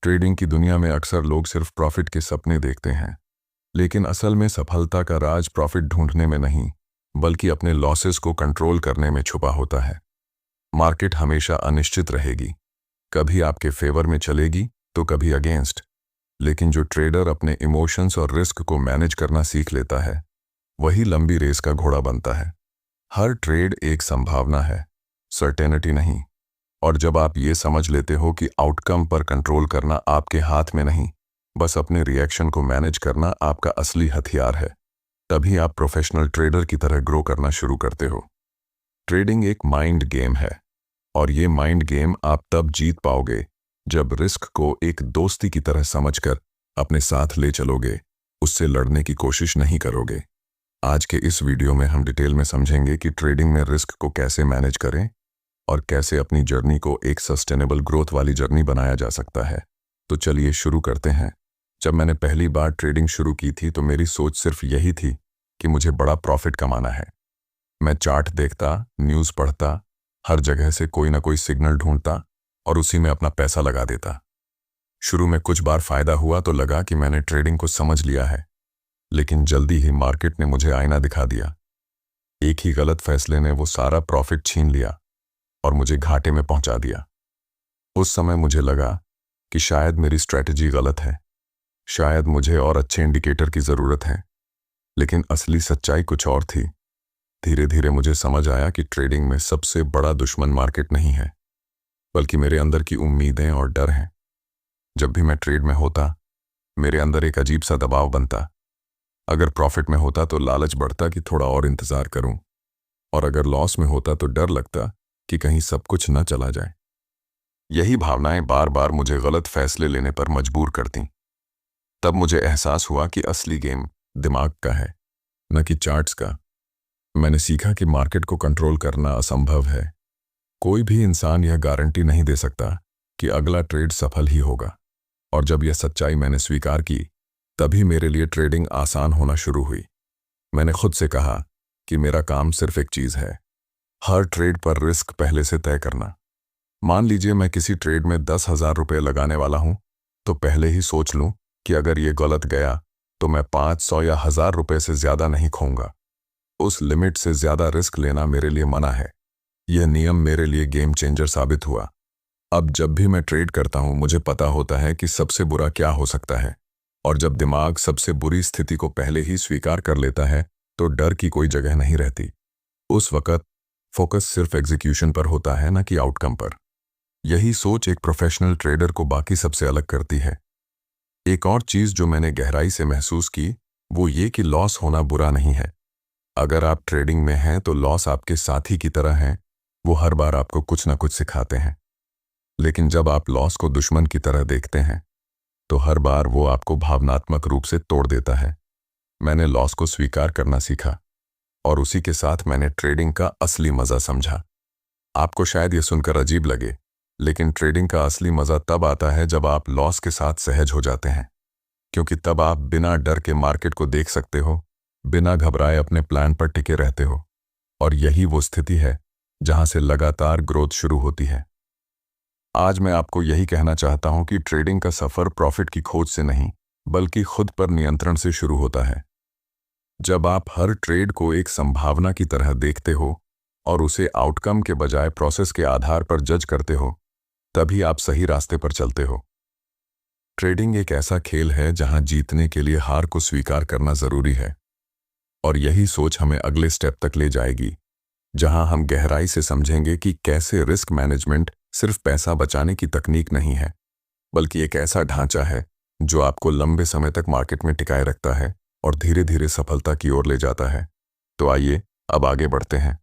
Trading की दुनिया में अक्सर लोग सिर्फ प्रॉफिट के सपने देखते हैं, लेकिन असल में सफलता का राज प्रॉफिट ढूंढने में नहीं, बल्कि अपने लॉसेस को कंट्रोल करने में छुपा होता है। मार्केट हमेशा अनिश्चित रहेगी, कभी आपके फेवर में चलेगी तो कभी अगेंस्ट, लेकिन जो ट्रेडर अपने इमोशंस और रिस्क को मैनेज करना सीख लेता है, वही लंबी रेस का घोड़ा बनता है। हर ट्रेड एक संभावना है, सर्टेनिटी नहीं। और जब आप ये समझ लेते हो कि आउटकम पर कंट्रोल करना आपके हाथ में नहीं, बस अपने रिएक्शन को मैनेज करना आपका असली हथियार है, तभी आप प्रोफेशनल ट्रेडर की तरह ग्रो करना शुरू करते हो। ट्रेडिंग एक माइंड गेम है, और ये माइंड गेम आप तब जीत पाओगे जब रिस्क को एक दोस्ती की तरह समझकर अपने साथ ले चलोगे, उससे लड़ने की कोशिश नहीं करोगे। आज के इस वीडियो में हम डिटेल में समझेंगे कि ट्रेडिंग में रिस्क को कैसे मैनेज करें और कैसे अपनी जर्नी को एक सस्टेनेबल ग्रोथ वाली जर्नी बनाया जा सकता है। तो चलिए शुरू करते हैं। जब मैंने पहली बार ट्रेडिंग शुरू की थी तो मेरी सोच सिर्फ यही थी कि मुझे बड़ा प्रॉफिट कमाना है। मैं चार्ट देखता, न्यूज़ पढ़ता, हर जगह से कोई ना कोई सिग्नल ढूंढता और उसी में अपना पैसा लगा देता। शुरू में कुछ बार फायदा हुआ तो लगा कि मैंने ट्रेडिंग को समझ लिया है, लेकिन जल्दी ही मार्केट ने मुझे आईना दिखा दिया। एक ही गलत फैसले ने वो सारा प्रॉफिट छीन लिया और मुझे घाटे में पहुंचा दिया। उस समय मुझे लगा कि शायद मेरी स्ट्रैटेजी गलत है, शायद मुझे और अच्छे इंडिकेटर की जरूरत है, लेकिन असली सच्चाई कुछ और थी। धीरे धीरे मुझे समझ आया कि ट्रेडिंग में सबसे बड़ा दुश्मन मार्केट नहीं है, बल्कि मेरे अंदर की उम्मीदें और डर हैं। जब भी मैं ट्रेड में होता, मेरे अंदर एक अजीब सा दबाव बनता। अगर प्रॉफिट में होता तो लालच बढ़ता कि थोड़ा और इंतजार करूं, और अगर लॉस में होता तो डर लगता कि कहीं सब कुछ न चला जाए। यही भावनाएं बार बार मुझे गलत फैसले लेने पर मजबूर करती। तब मुझे एहसास हुआ कि असली गेम दिमाग का है, न कि चार्ट्स का। मैंने सीखा कि मार्केट को कंट्रोल करना असंभव है। कोई भी इंसान यह गारंटी नहीं दे सकता कि अगला ट्रेड सफल ही होगा। और जब यह सच्चाई मैंने स्वीकार की, तभी मेरे लिए ट्रेडिंग आसान होना शुरू हुई। मैंने खुद से कहा कि मेरा काम सिर्फ एक चीज है, हर ट्रेड पर रिस्क पहले से तय करना। मान लीजिए मैं किसी ट्रेड में 10,000 रुपये लगाने वाला हूं, तो पहले ही सोच लूं कि अगर ये गलत गया तो मैं 500 या 1,000 रुपये से ज्यादा नहीं खोऊंगा। उस लिमिट से ज्यादा रिस्क लेना मेरे लिए मना है। यह नियम मेरे लिए गेम चेंजर साबित हुआ। अब जब भी मैं ट्रेड करता हूं, मुझे पता होता है कि सबसे बुरा क्या हो सकता है, और जब दिमाग सबसे बुरी स्थिति को पहले ही स्वीकार कर लेता है तो डर की कोई जगह नहीं रहती। उस वक्त फोकस सिर्फ एग्जीक्यूशन पर होता है, न कि आउटकम पर। यही सोच एक प्रोफेशनल ट्रेडर को बाकी सबसे अलग करती है। एक और चीज जो मैंने गहराई से महसूस की, वो ये कि लॉस होना बुरा नहीं है। अगर आप ट्रेडिंग में हैं तो लॉस आपके साथी की तरह हैं, वो हर बार आपको कुछ ना कुछ सिखाते हैं। लेकिन जब आप लॉस को दुश्मन की तरह देखते हैं, तो हर बार वो आपको भावनात्मक रूप से तोड़ देता है। मैंने लॉस को स्वीकार करना सीखा, और उसी के साथ मैंने ट्रेडिंग का असली मजा समझा। आपको शायद ये सुनकर अजीब लगे, लेकिन ट्रेडिंग का असली मजा तब आता है जब आप लॉस के साथ सहज हो जाते हैं, क्योंकि तब आप बिना डर के मार्केट को देख सकते हो, बिना घबराए अपने प्लान पर टिके रहते हो। और यही वो स्थिति है जहां से लगातार ग्रोथ शुरू होती है। आज मैं आपको यही कहना चाहता हूं कि ट्रेडिंग का सफर प्रॉफिट की खोज से नहीं, बल्कि खुद पर नियंत्रण से शुरू होता है। जब आप हर ट्रेड को एक संभावना की तरह देखते हो और उसे आउटकम के बजाय प्रोसेस के आधार पर जज करते हो, तभी आप सही रास्ते पर चलते हो। ट्रेडिंग एक ऐसा खेल है जहां जीतने के लिए हार को स्वीकार करना जरूरी है, और यही सोच हमें अगले स्टेप तक ले जाएगी, जहां हम गहराई से समझेंगे कि कैसे रिस्क मैनेजमेंट सिर्फ पैसा बचाने की तकनीक नहीं है, बल्कि एक ऐसा ढांचा है जो आपको लंबे समय तक मार्केट में टिकाए रखता है और धीरे धीरे सफलता की ओर ले जाता है। तो आइए अब आगे बढ़ते हैं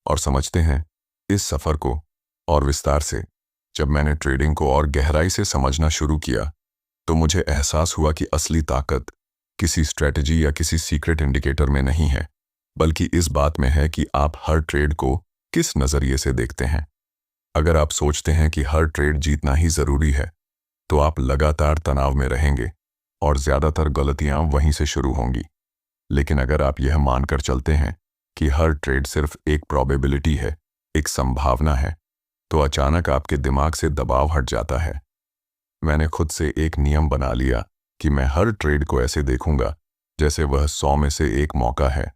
और समझते हैं इस सफर को और विस्तार से। जब मैंने ट्रेडिंग को और गहराई से समझना शुरू किया, तो मुझे एहसास हुआ कि असली ताकत किसी स्ट्रेटजी या किसी सीक्रेट इंडिकेटर में नहीं है, बल्कि इस बात में है कि आप हर ट्रेड को किस नजरिए से देखते हैं। अगर आप सोचते हैं कि हर ट्रेड जीतना ही जरूरी है, तो आप लगातार तनाव में रहेंगे और ज्यादातर गलतियां वहीं से शुरू होंगी। लेकिन अगर आप यह मानकर चलते हैं कि हर ट्रेड सिर्फ एक प्रोबेबिलिटी है, एक संभावना है, तो अचानक आपके दिमाग से दबाव हट जाता है। मैंने खुद से एक नियम बना लिया कि मैं हर ट्रेड को ऐसे देखूंगा जैसे वह 100 में से एक मौका है।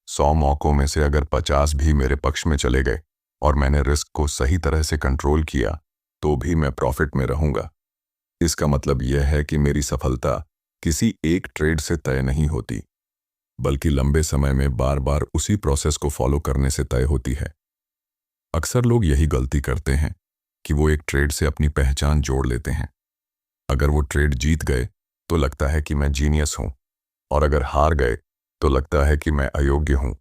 100 मौकों में से अगर 50 भी मेरे पक्ष में चले गए और मैंने रिस्क को सही तरह से कंट्रोल किया तो भी मैं प्रॉफिट में रहूंगा। इसका मतलब यह है कि मेरी सफलता किसी एक ट्रेड से तय नहीं होती, बल्कि लंबे समय में बार बार उसी प्रोसेस को फॉलो करने से तय होती है। अक्सर लोग यही गलती करते हैं कि वो एक ट्रेड से अपनी पहचान जोड़ लेते हैं। अगर वो ट्रेड जीत गए तो लगता है कि मैं जीनियस हूं, और अगर हार गए तो लगता है कि मैं अयोग्य हूं।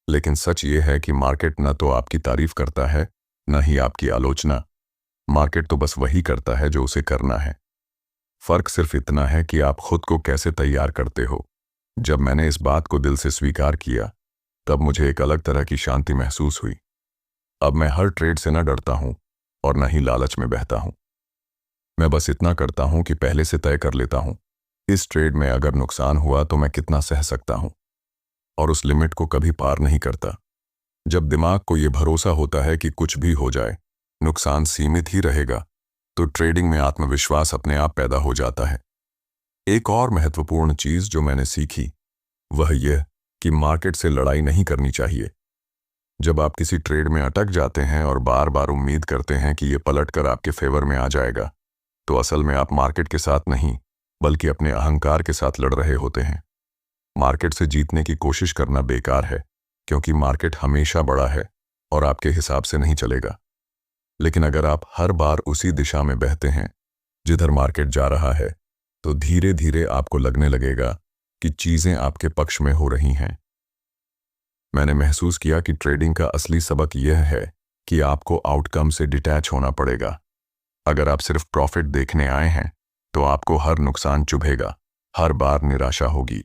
लेकिन सच ये है कि मार्केट न तो आपकी तारीफ करता है, न ही आपकी आलोचना। मार्केट तो बस वही करता है जो उसे करना है। फर्क सिर्फ इतना है कि आप खुद को कैसे तैयार करते हो। जब मैंने इस बात को दिल से स्वीकार किया, तब मुझे एक अलग तरह की शांति महसूस हुई। अब मैं हर ट्रेड से न डरता हूं और न ही लालच में बहता हूं। मैं बस इतना करता हूं कि पहले से तय कर लेता हूं, इस ट्रेड में अगर नुकसान हुआ तो मैं कितना सह सकता हूं, और उस लिमिट को कभी पार नहीं करता। जब दिमाग को यह भरोसा होता है कि कुछ भी हो जाए, नुकसान सीमित ही रहेगा, तो ट्रेडिंग में आत्मविश्वास अपने आप पैदा हो जाता है। एक और महत्वपूर्ण चीज जो मैंने सीखी वह यह कि मार्केट से लड़ाई नहीं करनी चाहिए। जब आप किसी ट्रेड में अटक जाते हैं और बार बार उम्मीद करते हैं कि यह पलटकर आपके फेवर में आ जाएगा, तो असल में आप मार्केट के साथ नहीं, बल्कि अपने अहंकार के साथ लड़ रहे होते हैं। मार्केट से जीतने की कोशिश करना बेकार है, क्योंकि मार्केट हमेशा बड़ा है और आपके हिसाब से नहीं चलेगा। लेकिन अगर आप हर बार उसी दिशा में बहते हैं जिधर मार्केट जा रहा है, तो धीरे धीरे आपको लगने लगेगा कि चीजें आपके पक्ष में हो रही हैं। मैंने महसूस किया कि ट्रेडिंग का असली सबक यह है कि आपको आउटकम से डिटैच होना पड़ेगा। अगर आप सिर्फ प्रॉफिट देखने आए हैं तो आपको हर नुकसान चुभेगा, हर बार निराशा होगी।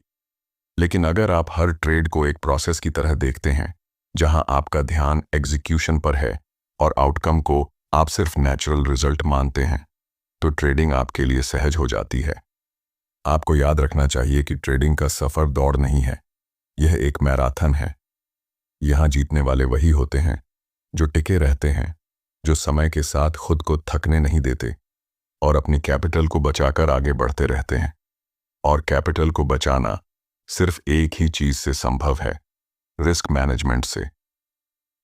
लेकिन अगर आप हर ट्रेड को एक प्रोसेस की तरह देखते हैं, जहां आपका ध्यान एग्जीक्यूशन पर है और आउटकम को आप सिर्फ नेचुरल रिजल्ट मानते हैं, तो ट्रेडिंग आपके लिए सहज हो जाती है। आपको याद रखना चाहिए कि ट्रेडिंग का सफर दौड़ नहीं है, यह एक मैराथन है। यहां जीतने वाले वही होते हैं जो टिके रहते हैं, जो समय के साथ खुद को थकने नहीं देते और अपनी कैपिटल को बचाकर आगे बढ़ते रहते हैं। और कैपिटल को बचाना सिर्फ एक ही चीज से संभव है, रिस्क मैनेजमेंट से।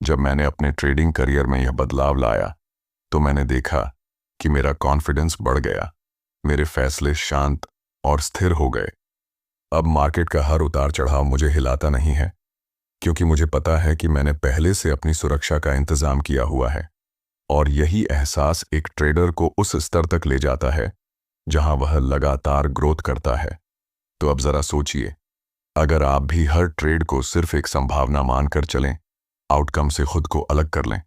जब मैंने अपने ट्रेडिंग करियर में यह बदलाव लाया, तो मैंने देखा कि मेरा कॉन्फिडेंस बढ़ गया, मेरे फैसले शांत और स्थिर हो गए। अब मार्केट का हर उतार चढ़ाव मुझे हिलाता नहीं है, क्योंकि मुझे पता है कि मैंने पहले से अपनी सुरक्षा का इंतजाम किया हुआ है। और यही एहसास एक ट्रेडर को उस स्तर तक ले जाता है जहां वह लगातार ग्रोथ करता है। तो अब जरा सोचिए, अगर आप भी हर ट्रेड को सिर्फ एक संभावना मानकर चलें, आउटकम से खुद को अलग कर लें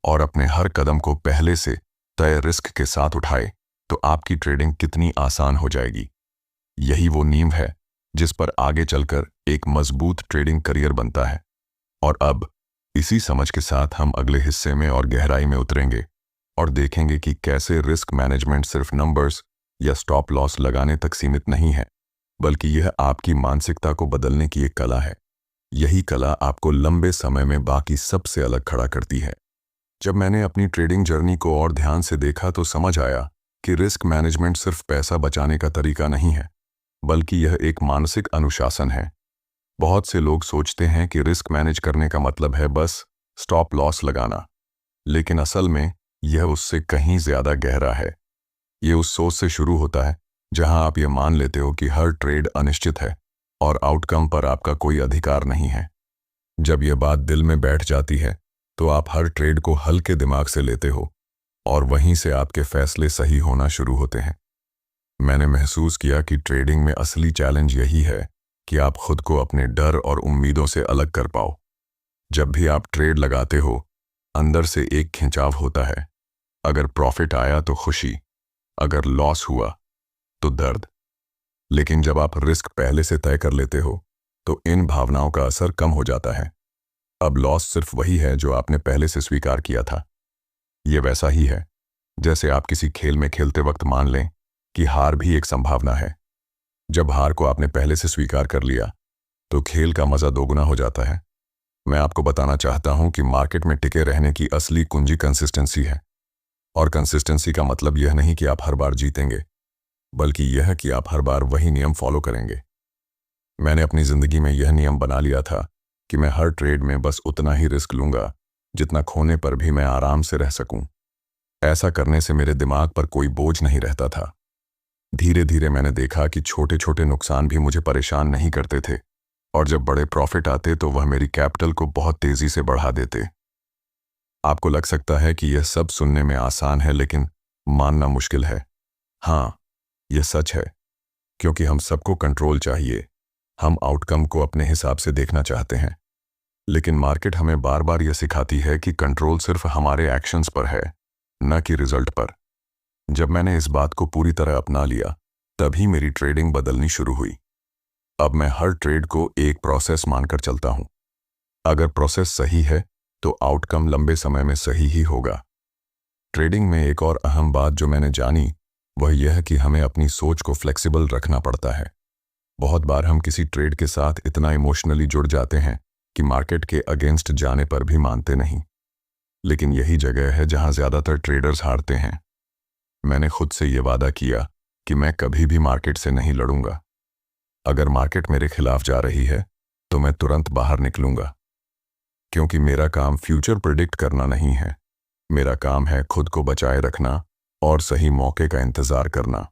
और अपने हर कदम को पहले से तय रिस्क के साथ उठाए, तो आपकी ट्रेडिंग कितनी आसान हो जाएगी। यही वो नींव है जिस पर आगे चलकर एक मजबूत ट्रेडिंग करियर बनता है। और अब इसी समझ के साथ हम अगले हिस्से में और गहराई में उतरेंगे और देखेंगे कि कैसे रिस्क मैनेजमेंट सिर्फ नंबर्स या स्टॉप लॉस लगाने तक सीमित नहीं है, बल्कि यह आपकी मानसिकता को बदलने की एक कला है। यही कला आपको लंबे समय में बाकी सबसे अलग खड़ा करती है। जब मैंने अपनी ट्रेडिंग जर्नी को और ध्यान से देखा तो समझ आया कि रिस्क मैनेजमेंट सिर्फ पैसा बचाने का तरीका नहीं है, बल्कि यह एक मानसिक अनुशासन है। बहुत से लोग सोचते हैं कि रिस्क मैनेज करने का मतलब है बस स्टॉप लॉस लगाना, लेकिन असल में यह उससे कहीं ज्यादा गहरा है। यह उस सोच से शुरू होता है जहां आप यह मान लेते हो कि हर ट्रेड अनिश्चित है और आउटकम पर आपका कोई अधिकार नहीं है। जब यह बात दिल में बैठ जाती है, तो आप हर ट्रेड को हल्के दिमाग से लेते हो और वहीं से आपके फैसले सही होना शुरू होते हैं। मैंने महसूस किया कि ट्रेडिंग में असली चैलेंज यही है कि आप खुद को अपने डर और उम्मीदों से अलग कर पाओ। जब भी आप ट्रेड लगाते हो, अंदर से एक खिंचाव होता है। अगर प्रॉफिट आया तो खुशी, अगर लॉस हुआ तो दर्द। लेकिन जब आप रिस्क पहले से तय कर लेते हो, तो इन भावनाओं का असर कम हो जाता है। अब लॉस सिर्फ वही है जो आपने पहले से स्वीकार किया था। यह वैसा ही है जैसे आप किसी खेल में खेलते वक्त मान लें कि हार भी एक संभावना है। जब हार को आपने पहले से स्वीकार कर लिया, तो खेल का मजा दोगुना हो जाता है। मैं आपको बताना चाहता हूं कि मार्केट में टिके रहने की असली कुंजी कंसिस्टेंसी है। और कंसिस्टेंसी का मतलब यह नहीं कि आप हर बार जीतेंगे, बल्कि यह कि आप हर बार वही नियम फॉलो करेंगे। मैंने अपनी ज़िंदगी में यह नियम बना लिया था कि मैं हर ट्रेड में बस उतना ही रिस्क लूंगा जितना खोने पर भी मैं आराम से रह सकूं। ऐसा करने से मेरे दिमाग पर कोई बोझ नहीं रहता था। धीरे धीरे मैंने देखा कि छोटे छोटे नुकसान भी मुझे परेशान नहीं करते थे, और जब बड़े प्रॉफिट आते तो वह मेरी कैपिटल को बहुत तेजी से बढ़ा देते। आपको लग सकता है कि यह सब सुनने में आसान है, लेकिन मानना मुश्किल है। हाँ, यह सच है, क्योंकि हम सबको कंट्रोल चाहिए। हम आउटकम को अपने हिसाब से देखना चाहते हैं, लेकिन मार्केट हमें बार बार यह सिखाती है कि कंट्रोल सिर्फ हमारे एक्शंस पर है, न कि रिजल्ट पर। जब मैंने इस बात को पूरी तरह अपना लिया, तभी मेरी ट्रेडिंग बदलनी शुरू हुई। अब मैं हर ट्रेड को एक प्रोसेस मानकर चलता हूं। अगर प्रोसेस सही है तो आउटकम लंबे समय में सही ही होगा। ट्रेडिंग में एक और अहम बात जो मैंने जानी, वह यह कि हमें अपनी सोच को फ्लेक्सिबल रखना पड़ता है। बहुत बार हम किसी ट्रेड के साथ इतना इमोशनली जुड़ जाते हैं कि मार्केट के अगेंस्ट जाने पर भी मानते नहीं। लेकिन यही जगह है जहां ज्यादातर ट्रेडर्स हारते हैं। मैंने खुद से यह वादा किया कि मैं कभी भी मार्केट से नहीं लड़ूंगा। अगर मार्केट मेरे खिलाफ जा रही है तो मैं तुरंत बाहर निकलूंगा, क्योंकि मेरा काम फ्यूचर प्रिडिक्ट करना नहीं है। मेरा काम है खुद को बचाए रखना और सही मौके का इंतजार करना।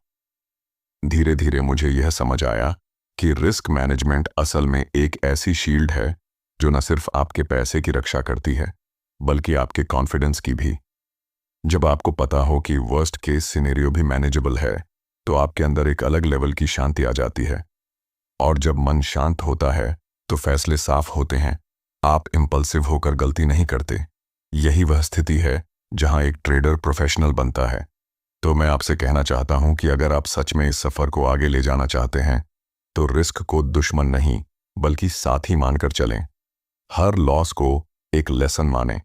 धीरे धीरे मुझे यह समझ आया कि रिस्क मैनेजमेंट असल में एक ऐसी शील्ड है जो न सिर्फ आपके पैसे की रक्षा करती है, बल्कि आपके कॉन्फिडेंस की भी। जब आपको पता हो कि वर्स्ट केस सिनेरियो भी मैनेजेबल है, तो आपके अंदर एक अलग लेवल की शांति आ जाती है। और जब मन शांत होता है तो फैसले साफ होते हैं। आप इम्पल्सिव होकर गलती नहीं करते। यही वह स्थिति है जहां एक ट्रेडर प्रोफेशनल बनता है। तो मैं आपसे कहना चाहता हूं कि अगर आप सच में इस सफर को आगे ले जाना चाहते हैं, तो रिस्क को दुश्मन नहीं, बल्कि साथी मानकर चलें। हर लॉस को एक लेसन मानें,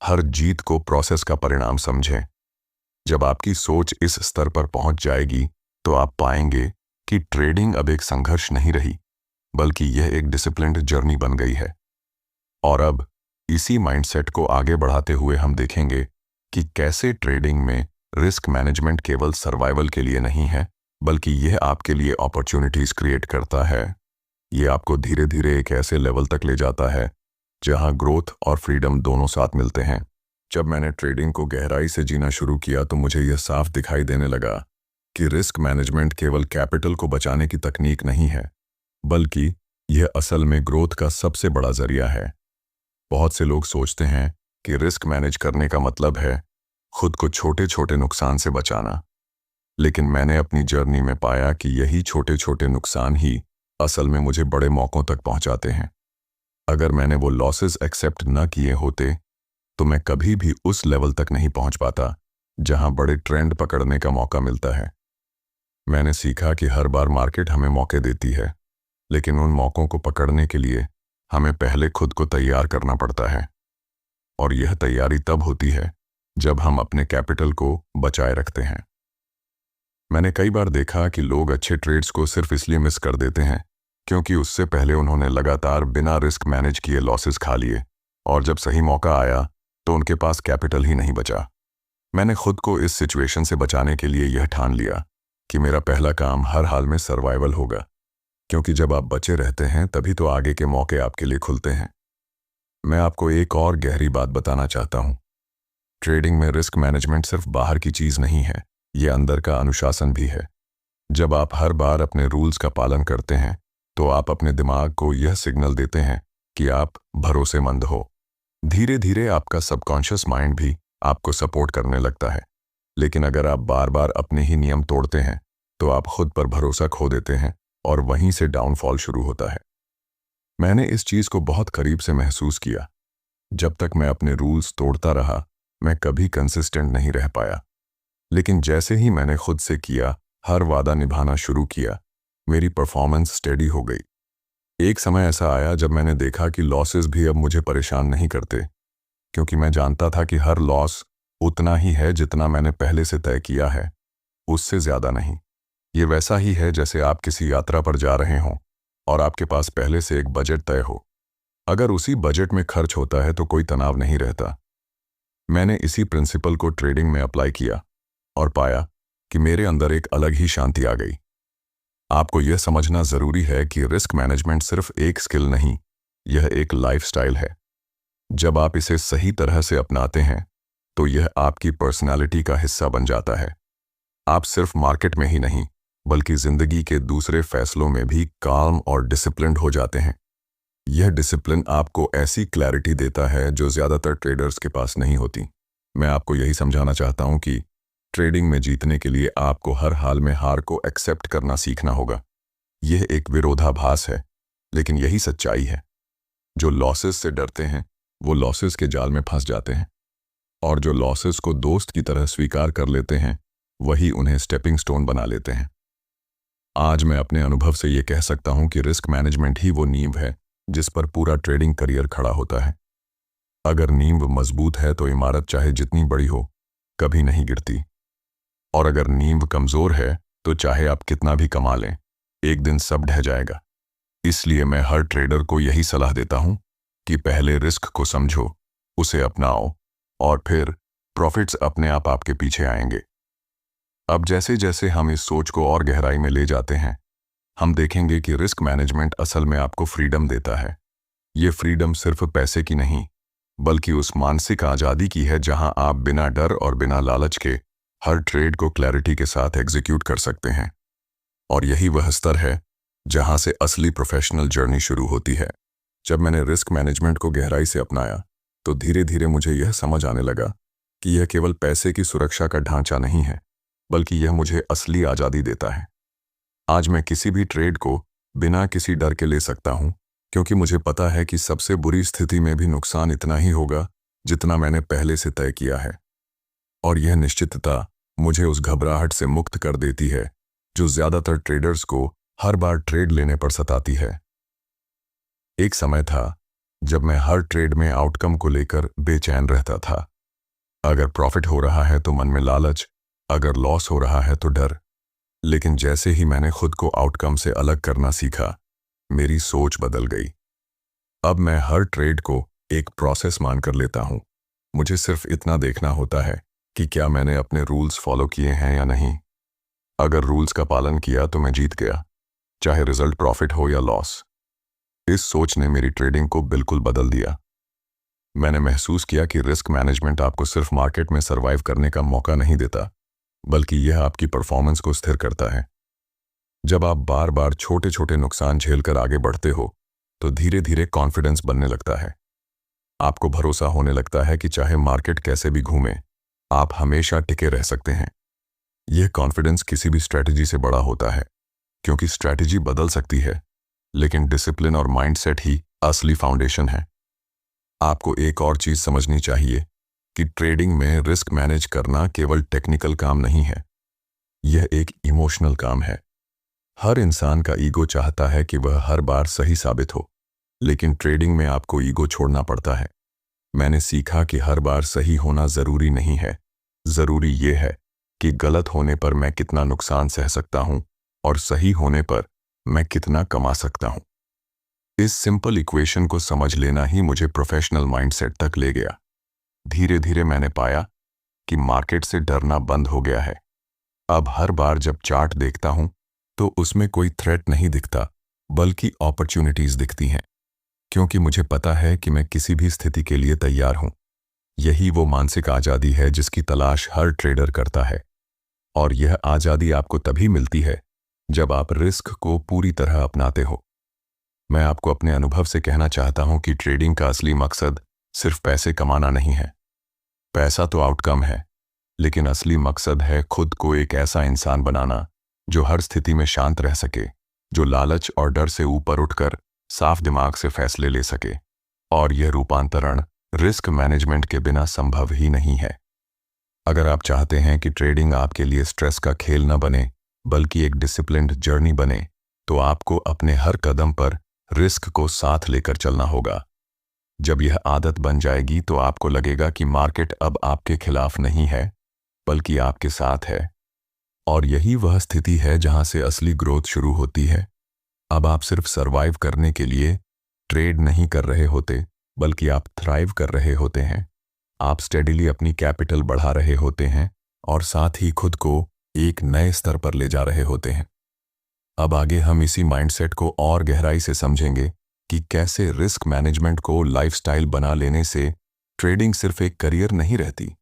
हर जीत को प्रोसेस का परिणाम समझें। जब आपकी सोच इस स्तर पर पहुंच जाएगी, तो आप पाएंगे कि ट्रेडिंग अब एक संघर्ष नहीं रही, बल्कि यह एक डिसिप्लिन्ड जर्नी बन गई है। और अब इसी माइंडसेट को आगे बढ़ाते हुए हम देखेंगे कि कैसे ट्रेडिंग में रिस्क मैनेजमेंट केवल सर्वाइवल के लिए नहीं है, बल्कि यह आपके लिए अपॉर्चुनिटीज क्रिएट करता है। यह आपको धीरे धीरे एक ऐसे लेवल तक ले जाता है जहां ग्रोथ और फ्रीडम दोनों साथ मिलते हैं। जब मैंने ट्रेडिंग को गहराई से जीना शुरू किया तो मुझे यह साफ दिखाई देने लगा कि रिस्क मैनेजमेंट केवल कैपिटल को बचाने की तकनीक नहीं है, बल्कि यह असल में ग्रोथ का सबसे बड़ा जरिया है। बहुत से लोग सोचते हैं कि रिस्क मैनेज करने का मतलब है खुद को छोटे छोटे नुकसान से बचाना, लेकिन मैंने अपनी जर्नी में पाया कि यही छोटे छोटे नुकसान ही असल में मुझे बड़े मौकों तक पहुंचाते हैं। अगर मैंने वो लॉसेस एक्सेप्ट न किए होते तो मैं कभी भी उस लेवल तक नहीं पहुंच पाता जहां बड़े ट्रेंड पकड़ने का मौका मिलता है। मैंने सीखा कि हर बार मार्केट हमें मौके देती है, लेकिन उन मौकों को पकड़ने के लिए हमें पहले खुद को तैयार करना पड़ता है। और यह तैयारी तब होती है जब हम अपने कैपिटल को बचाए रखते हैं। मैंने कई बार देखा कि लोग अच्छे ट्रेड्स को सिर्फ इसलिए मिस कर देते हैं क्योंकि उससे पहले उन्होंने लगातार बिना रिस्क मैनेज किए लॉसेस खा लिए, और जब सही मौका आया तो उनके पास कैपिटल ही नहीं बचा। मैंने खुद को इस सिचुएशन से बचाने के लिए यह ठान लिया कि मेरा पहला काम हर हाल में सर्वाइवल होगा, क्योंकि जब आप बचे रहते हैं तभी तो आगे के मौके आपके लिए खुलते हैं। मैं आपको एक और गहरी बात बताना चाहता हूं। ट्रेडिंग में रिस्क मैनेजमेंट सिर्फ बाहर की चीज नहीं है, यह अंदर का अनुशासन भी है। जब आप हर बार अपने रूल्स का पालन करते हैं तो आप अपने दिमाग को यह सिग्नल देते हैं कि आप भरोसेमंद हो। धीरे धीरे आपका सबकॉन्शियस माइंड भी आपको सपोर्ट करने लगता है। लेकिन अगर आप बार बार अपने ही नियम तोड़ते हैं तो आप खुद पर भरोसा खो देते हैं, और वहीं से डाउनफॉल शुरू होता है। मैंने इस चीज को बहुत करीब से महसूस किया। जब तक मैं अपने रूल्स तोड़ता रहा, मैं कभी कंसिस्टेंट नहीं रह पाया। लेकिन जैसे ही मैंने खुद से किया, हर वादा निभाना शुरू किया, मेरी परफॉर्मेंस स्टेडी हो गई। एक समय ऐसा आया जब मैंने देखा कि लॉसेस भी अब मुझे परेशान नहीं करते, क्योंकि मैं जानता था कि हर लॉस उतना ही है जितना मैंने पहले से तय किया है, उससे ज्यादा नहीं। ये वैसा ही है जैसे आप किसी यात्रा पर जा रहे हों और आपके पास पहले से एक बजट तय हो। अगर उसी बजट में खर्च होता है तो कोई तनाव नहीं रहता। मैंने इसी प्रिंसिपल को ट्रेडिंग में अप्लाई किया और पाया कि मेरे अंदर एक अलग ही शांति आ गई। आपको यह समझना जरूरी है कि रिस्क मैनेजमेंट सिर्फ एक स्किल नहीं, यह एक लाइफस्टाइल है। जब आप इसे सही तरह से अपनाते हैं तो यह आपकी पर्सनालिटी का हिस्सा बन जाता है। आप सिर्फ मार्केट में ही नहीं बल्कि जिंदगी के दूसरे फैसलों में भी काम और डिसिप्लिन्ड हो जाते हैं। यह डिसिप्लिन आपको ऐसी क्लैरिटी देता है जो ज़्यादातर ट्रेडर्स के पास नहीं होती। मैं आपको यही समझाना चाहता हूं कि ट्रेडिंग में जीतने के लिए आपको हर हाल में हार को एक्सेप्ट करना सीखना होगा। यह एक विरोधाभास है, लेकिन यही सच्चाई है। जो लॉसेस से डरते हैं वो लॉसेस के जाल में फंस जाते हैं, और जो लॉसेस को दोस्त की तरह स्वीकार कर लेते हैं वही उन्हें स्टेपिंग स्टोन बना लेते हैं। आज मैं अपने अनुभव से ये कह सकता हूं कि रिस्क मैनेजमेंट ही वो नींव है जिस पर पूरा ट्रेडिंग करियर खड़ा होता है। अगर नींव मजबूत है तो इमारत चाहे जितनी बड़ी हो कभी नहीं गिरती, और अगर नींव कमजोर है तो चाहे आप कितना भी कमा लें एक दिन सब ढह जाएगा। इसलिए मैं हर ट्रेडर को यही सलाह देता हूं कि पहले रिस्क को समझो, उसे अपनाओ, और फिर प्रॉफिट्स अपने आप आपके पीछे आएंगे। अब जैसे जैसे हम इस सोच को और गहराई में ले जाते हैं हम देखेंगे कि रिस्क मैनेजमेंट असल में आपको फ्रीडम देता है। ये फ्रीडम सिर्फ पैसे की नहीं बल्कि उस मानसिक आज़ादी की है जहां आप बिना डर और बिना लालच के हर ट्रेड को क्लैरिटी के साथ एग्जीक्यूट कर सकते हैं। और यही वह स्तर है जहां से असली प्रोफेशनल जर्नी शुरू होती है। जब मैंने रिस्क मैनेजमेंट को गहराई से अपनाया तो धीरे धीरे मुझे यह समझ आने लगा कि यह केवल पैसे की सुरक्षा का ढांचा नहीं है बल्कि यह मुझे असली आज़ादी देता है। आज मैं किसी भी ट्रेड को बिना किसी डर के ले सकता हूं क्योंकि मुझे पता है कि सबसे बुरी स्थिति में भी नुकसान इतना ही होगा जितना मैंने पहले से तय किया है। और यह निश्चितता मुझे उस घबराहट से मुक्त कर देती है जो ज्यादातर ट्रेडर्स को हर बार ट्रेड लेने पर सताती है। एक समय था जब मैं हर ट्रेड में आउटकम को लेकर बेचैन रहता था। अगर प्रॉफिट हो रहा है तो मन में लालच, अगर लॉस हो रहा है तो डर। लेकिन जैसे ही मैंने खुद को आउटकम से अलग करना सीखा मेरी सोच बदल गई। अब मैं हर ट्रेड को एक प्रोसेस मानकर लेता हूं। मुझे सिर्फ इतना देखना होता है कि क्या मैंने अपने रूल्स फॉलो किए हैं या नहीं। अगर रूल्स का पालन किया तो मैं जीत गया, चाहे रिजल्ट प्रॉफिट हो या लॉस। इस सोच ने मेरी ट्रेडिंग को बिल्कुल बदल दिया। मैंने महसूस किया कि रिस्क मैनेजमेंट आपको सिर्फ मार्केट में सर्वाइव करने का मौका नहीं देता बल्कि यह आपकी परफॉर्मेंस को स्थिर करता है। जब आप बार बार छोटे छोटे नुकसान झेलकर आगे बढ़ते हो तो धीरे धीरे कॉन्फिडेंस बनने लगता है। आपको भरोसा होने लगता है कि चाहे मार्केट कैसे भी घूमे आप हमेशा टिके रह सकते हैं। यह कॉन्फिडेंस किसी भी स्ट्रैटेजी से बड़ा होता है क्योंकि स्ट्रैटेजी बदल सकती है लेकिन डिसिप्लिन और माइंडसेट ही असली फाउंडेशन है। आपको एक और चीज समझनी चाहिए कि ट्रेडिंग में रिस्क मैनेज करना केवल टेक्निकल काम नहीं है, यह एक इमोशनल काम है। हर इंसान का ईगो चाहता है कि वह हर बार सही साबित हो, लेकिन ट्रेडिंग में आपको ईगो छोड़ना पड़ता है। मैंने सीखा कि हर बार सही होना जरूरी नहीं है, जरूरी यह है कि गलत होने पर मैं कितना नुकसान सह सकता हूं और सही होने पर मैं कितना कमा सकता हूं। इस सिंपल इक्वेशन को समझ लेना ही मुझे प्रोफेशनल माइंडसेट तक ले गया। धीरे धीरे मैंने पाया कि मार्केट से डरना बंद हो गया है। अब हर बार जब चार्ट देखता हूं तो उसमें कोई थ्रेट नहीं दिखता बल्कि अपॉर्चुनिटीज दिखती हैं, क्योंकि मुझे पता है कि मैं किसी भी स्थिति के लिए तैयार हूं। यही वो मानसिक आज़ादी है जिसकी तलाश हर ट्रेडर करता है, और यह आज़ादी आपको तभी मिलती है जब आप रिस्क को पूरी तरह अपनाते हो। मैं आपको अपने अनुभव से कहना चाहता हूं कि ट्रेडिंग का असली मकसद सिर्फ पैसे कमाना नहीं है। पैसा तो आउटकम है, लेकिन असली मकसद है खुद को एक ऐसा इंसान बनाना जो हर स्थिति में शांत रह सके, जो लालच और डर से ऊपर उठकर साफ दिमाग से फैसले ले सके। और यह रूपांतरण रिस्क मैनेजमेंट के बिना संभव ही नहीं है। अगर आप चाहते हैं कि ट्रेडिंग आपके लिए स्ट्रेस का खेल न बने बल्कि एक डिसिप्लिन्ड जर्नी बने, तो आपको अपने हर कदम पर रिस्क को साथ लेकर चलना होगा। जब यह आदत बन जाएगी तो आपको लगेगा कि मार्केट अब आपके खिलाफ नहीं है बल्कि आपके साथ है, और यही वह स्थिति है जहां से असली ग्रोथ शुरू होती है। अब आप सिर्फ सरवाइव करने के लिए ट्रेड नहीं कर रहे होते बल्कि आप थ्राइव कर रहे होते हैं। आप स्टेडिली अपनी कैपिटल बढ़ा रहे होते हैं और साथ ही खुद को एक नए स्तर पर ले जा रहे होते हैं। अब आगे हम इसी माइंडसेट को और गहराई से समझेंगे कि कैसे रिस्क मैनेजमेंट को लाइफस्टाइल बना लेने से ट्रेडिंग सिर्फ एक करियर नहीं रहती,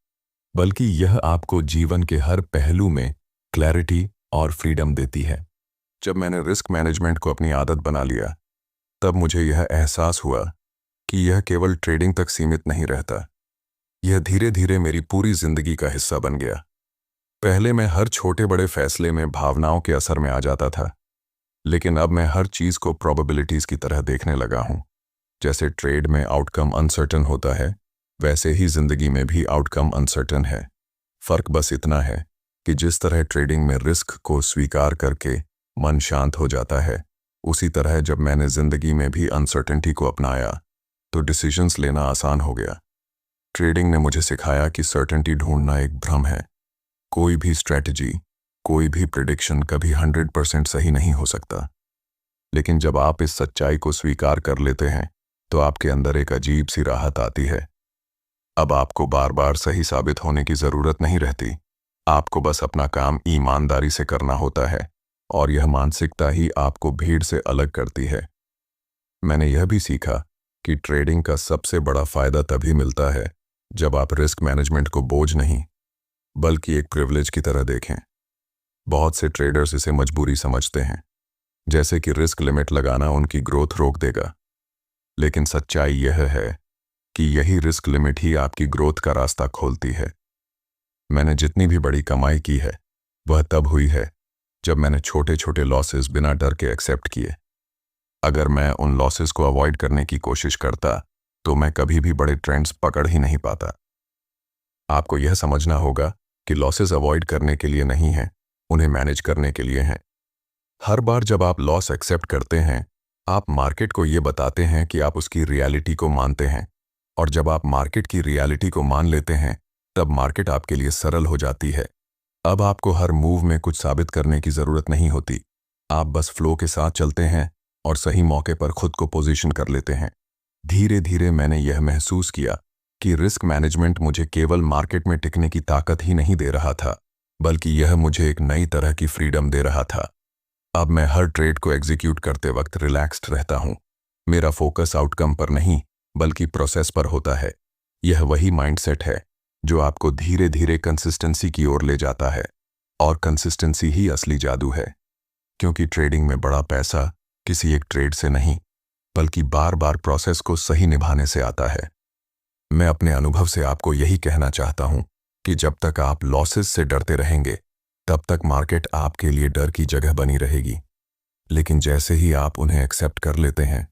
बल्कि यह आपको जीवन के हर पहलू में क्लैरिटी और फ्रीडम देती है। जब मैंने रिस्क मैनेजमेंट को अपनी आदत बना लिया, तब मुझे यह एहसास हुआ कि यह केवल ट्रेडिंग तक सीमित नहीं रहता। यह धीरे धीरे मेरी पूरी जिंदगी का हिस्सा बन गया। पहले मैं हर छोटे बड़े फैसले में भावनाओं के असर में आ जाता था, लेकिन अब मैं हर चीज को प्रोबेबिलिटीज की तरह देखने लगा हूं। जैसे ट्रेड में आउटकम अनसर्टन होता है, वैसे ही जिंदगी में भी आउटकम अनसर्टन है। फर्क बस इतना है कि जिस तरह ट्रेडिंग में रिस्क को स्वीकार करके मन शांत हो जाता है, उसी तरह जब मैंने जिंदगी में भी अनसर्टेनिटी को अपनाया तो डिसीजंस लेना आसान हो गया। ट्रेडिंग ने मुझे सिखाया कि सर्टेनिटी ढूंढना एक भ्रम है। कोई भी स्ट्रेटजी, कोई भी प्रिडिक्शन कभी 100% सही नहीं हो सकता। लेकिन जब आप इस सच्चाई को स्वीकार कर लेते हैं तो आपके अंदर एक अजीब सी राहत आती है। अब आपको बार बार सही साबित होने की जरूरत नहीं रहती। आपको बस अपना काम ईमानदारी से करना होता है, और यह मानसिकता ही आपको भीड़ से अलग करती है। मैंने यह भी सीखा कि ट्रेडिंग का सबसे बड़ा फायदा तभी मिलता है जब आप रिस्क मैनेजमेंट को बोझ नहीं, बल्कि एक प्रिविलेज की तरह देखें। बहुत से ट्रेडर्स इसे मजबूरी समझते हैं, जैसे कि रिस्क लिमिट लगाना उनकी ग्रोथ रोक देगा। लेकिन सच्चाई यह है कि यही रिस्क लिमिट ही आपकी ग्रोथ का रास्ता खोलती है। मैंने जितनी भी बड़ी कमाई की है, वह तब हुई है जब मैंने छोटे छोटे लॉसेस बिना डर के एक्सेप्ट किए। अगर मैं उन लॉसेस को अवॉइड करने की कोशिश करता तो मैं कभी भी बड़े ट्रेंड्स पकड़ ही नहीं पाता। आपको यह समझना होगा कि लॉसेस अवॉइड करने के लिए नहीं हैं, उन्हें मैनेज करने के लिए हैं। हर बार जब आप लॉस एक्सेप्ट करते हैं, आप मार्केट को यह बताते हैं कि आप उसकी रियलिटी को मानते हैं, और जब आप मार्केट की रियलिटी को मान लेते हैं, तब मार्केट आपके लिए सरल हो जाती है। अब आपको हर मूव में कुछ साबित करने की जरूरत नहीं होती। आप बस फ्लो के साथ चलते हैं और सही मौके पर खुद को पोजीशन कर लेते हैं। धीरे धीरे मैंने यह महसूस किया कि रिस्क मैनेजमेंट मुझे केवल मार्केट में टिकने की ताकत ही नहीं दे रहा था, बल्कि यह मुझे एक नई तरह की फ्रीडम दे रहा था। अब मैं हर ट्रेड को एग्जीक्यूट करते वक्त रिलैक्स्ड रहता हूँ। मेरा फोकस आउटकम पर नहीं, बल्कि प्रोसेस पर होता है। यह वही माइंडसेट है जो आपको धीरे धीरे कंसिस्टेंसी की ओर ले जाता है, और कंसिस्टेंसी ही असली जादू है। क्योंकि ट्रेडिंग में बड़ा पैसा किसी एक ट्रेड से नहीं, बल्कि बार बार प्रोसेस को सही निभाने से आता है। मैं अपने अनुभव से आपको यही कहना चाहता हूं कि जब तक आप लॉसेस से डरते रहेंगे, तब तक मार्केट आपके लिए डर की जगह बनी रहेगी। लेकिन जैसे ही आप उन्हें एक्सेप्ट कर लेते हैं,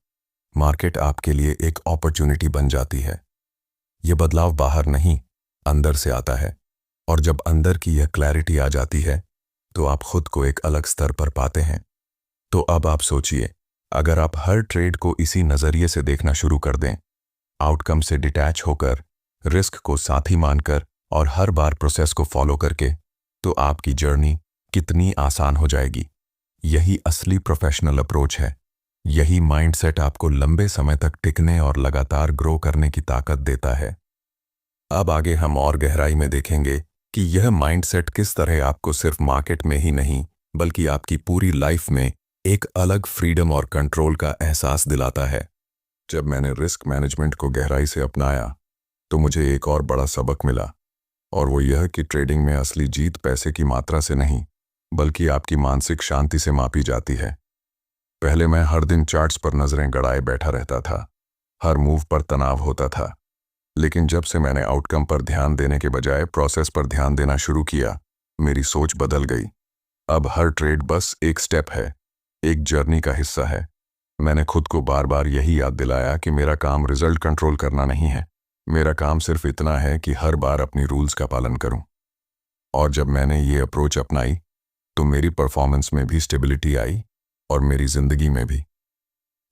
मार्केट आपके लिए एक अपॉर्चुनिटी बन जाती है। यह बदलाव बाहर नहीं, अंदर से आता है, और जब अंदर की यह क्लैरिटी आ जाती है, तो आप खुद को एक अलग स्तर पर पाते हैं। तो अब आप सोचिए, अगर आप हर ट्रेड को इसी नजरिए से देखना शुरू कर दें, आउटकम से डिटैच होकर, रिस्क को साथी मानकर और हर बार प्रोसेस को फॉलो करके, तो आपकी जर्नी कितनी आसान हो जाएगी। यही असली प्रोफेशनल अप्रोच है। यही माइंडसेट आपको लंबे समय तक टिकने और लगातार ग्रो करने की ताकत देता है। अब आगे हम और गहराई में देखेंगे कि यह माइंडसेट किस तरह आपको सिर्फ मार्केट में ही नहीं, बल्कि आपकी पूरी लाइफ में एक अलग फ्रीडम और कंट्रोल का एहसास दिलाता है। जब मैंने रिस्क मैनेजमेंट को गहराई से अपनाया, तो मुझे एक और बड़ा सबक मिला, और वो यह कि ट्रेडिंग में असली जीत पैसे की मात्रा से नहीं, बल्कि आपकी मानसिक शांति से मापी जाती है। पहले मैं हर दिन चार्ट्स पर नजरें गड़ाए बैठा रहता था, हर मूव पर तनाव होता था। लेकिन जब से मैंने आउटकम पर ध्यान देने के बजाय प्रोसेस पर ध्यान देना शुरू किया, मेरी सोच बदल गई। अब हर ट्रेड बस एक स्टेप है, एक जर्नी का हिस्सा है। मैंने खुद को बार बार यही याद दिलाया कि मेरा काम रिजल्ट कंट्रोल करना नहीं है। मेरा काम सिर्फ इतना है कि हर बार अपनी रूल्स का पालन करूं। और जब मैंने ये अप्रोच अपनाई, तो मेरी परफॉर्मेंस में भी स्टेबिलिटी आई, और मेरी जिंदगी में भी।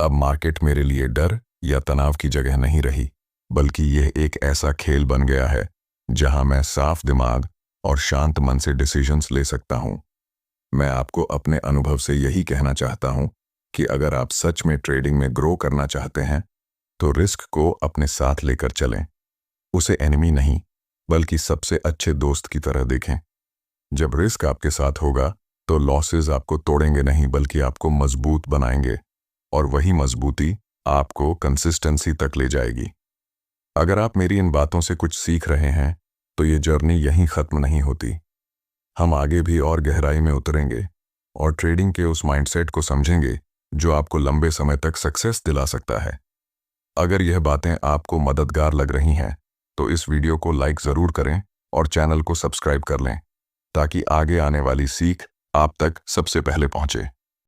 अब मार्केट मेरे लिए डर या तनाव की जगह नहीं रही, बल्कि यह एक ऐसा खेल बन गया है जहां मैं साफ दिमाग और शांत मन से डिसीजंस ले सकता हूं। मैं आपको अपने अनुभव से यही कहना चाहता हूं कि अगर आप सच में ट्रेडिंग में ग्रो करना चाहते हैं, तो रिस्क को अपने साथ लेकर चलें। उसे एनिमी नहीं, बल्कि सबसे अच्छे दोस्त की तरह देखें। जब रिस्क आपके साथ होगा तो लॉसेस आपको तोड़ेंगे नहीं, बल्कि आपको मजबूत बनाएंगे, और वही मजबूती आपको कंसिस्टेंसी तक ले जाएगी। अगर आप मेरी इन बातों से कुछ सीख रहे हैं तो ये जर्नी यहीं ख़त्म नहीं होती। हम आगे भी और गहराई में उतरेंगे और ट्रेडिंग के उस माइंडसेट को समझेंगे जो आपको लंबे समय तक सक्सेस दिला सकता है। अगर यह बातें आपको मददगार लग रही हैं तो इस वीडियो को लाइक ज़रूर करें और चैनल को सब्सक्राइब कर लें, ताकि आगे आने वाली सीख आप तक सबसे पहले पहुंचे।